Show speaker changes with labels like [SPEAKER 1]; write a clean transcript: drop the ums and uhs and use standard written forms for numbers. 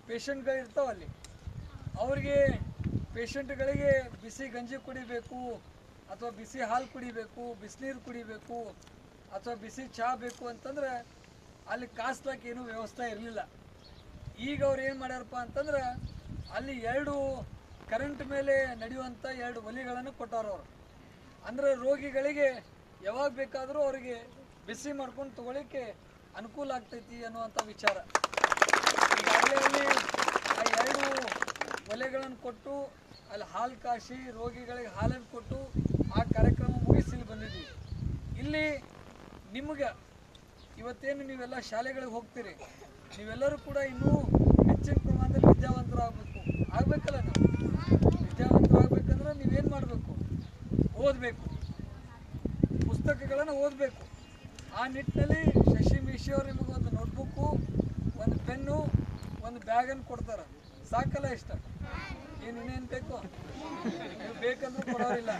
[SPEAKER 1] ಪೇಷಂಟ್ಗಳು ಇರ್ತಾವೆ ಅಲ್ಲಿ, ಅವ್ರಿಗೆ ಪೇಷಂಟ್ಗಳಿಗೆ ಬಿಸಿ ಗಂಜಿ ಕುಡಿಬೇಕು ಅಥವಾ ಬಿಸಿ ಹಾಲು ಕುಡಿಬೇಕು, ಬಿಸಿನೀರು ಕುಡಿಬೇಕು ಅಥವಾ ಬಿಸಿ ಚಹಾ ಬೇಕು ಅಂತಂದ್ರೆ ಅಲ್ಲಿ ಕಾಸ್ಲಾಕ್ ಏನೂ ವ್ಯವಸ್ಥೆ ಇರಲಿಲ್ಲ. ಈಗ ಅವ್ರು ಏನು ಮಾಡ್ಯಾರಪ್ಪ ಅಂತಂದ್ರೆ ಅಲ್ಲಿ 2 ಕರೆಂಟ್ ಮೇಲೆ ನಡೆಯುವಂಥ 2 ಒಲಿಗಳನ್ನು ಕೊಟ್ಟಾರ ಅವರು. ಅಂದರೆ ರೋಗಿಗಳಿಗೆ ಯಾವಾಗ ಬೇಕಾದರೂ ಅವರಿಗೆ ಬಿಸಿ ಮಾಡ್ಕೊಂಡು ತಗೊಳ್ಳಿಕ್ಕೆ ಅನುಕೂಲ ಆಗ್ತೈತಿ ಅನ್ನುವಂಥ ವಿಚಾರ. ಈಗಾಗಲೇ ಅಲ್ಲಿ ಆ 2 ಒಲೆಗಳನ್ನು ಕೊಟ್ಟು ಅಲ್ಲಿ ಹಾಲು ಕಾಸಿ ರೋಗಿಗಳಿಗೆ ಹಾಲನ್ನು ಕೊಟ್ಟು ಆ ಕಾರ್ಯಕ್ರಮ ಮುಗಿಸಿ ಬಂದಿದ್ವಿ. ಇಲ್ಲಿ ನಿಮ್ಗೆ ಇವತ್ತೇನು ನೀವೆಲ್ಲ ಶಾಲೆಗಳಿಗೆ ಹೋಗ್ತೀರಿ, ನೀವೆಲ್ಲರೂ ಕೂಡ ಇನ್ನೂ ಹೆಚ್ಚಿನ ಪ್ರಮಾಣದಲ್ಲಿ ವಿದ್ಯಾವಂತರಾಗಬೇಕು. ಆಗಬೇಕಲ್ಲ, ನಾವು ವಿದ್ಯಾವಂತರಾಗಬೇಕಂದ್ರೆ ನೀವೇನು ಮಾಡಬೇಕು? ಓದಬೇಕು, ಪುಸ್ತಕಗಳನ್ನು ಓದಬೇಕು. ಆ ನಿಟ್ಟಿನಲ್ಲಿ ಶಶಿ ಮಿಶಿ ಅವರು ನಿಮಗೆ ಒಂದು ನೋಟ್ಬುಕ್ಕು, ಒಂದು ಪೆನ್ನು, ಒಂದು ಬ್ಯಾಗನ್ನು ಕೊಡ್ತಾರೆ. ಸಾಕಲ್ಲ ಇಷ್ಟ? ಇನ್ನೇನು ಬೇಕು? ನೀವು ಬೇಕಂದ್ರೂ ಕೊಡೋರಿಲ್ಲ.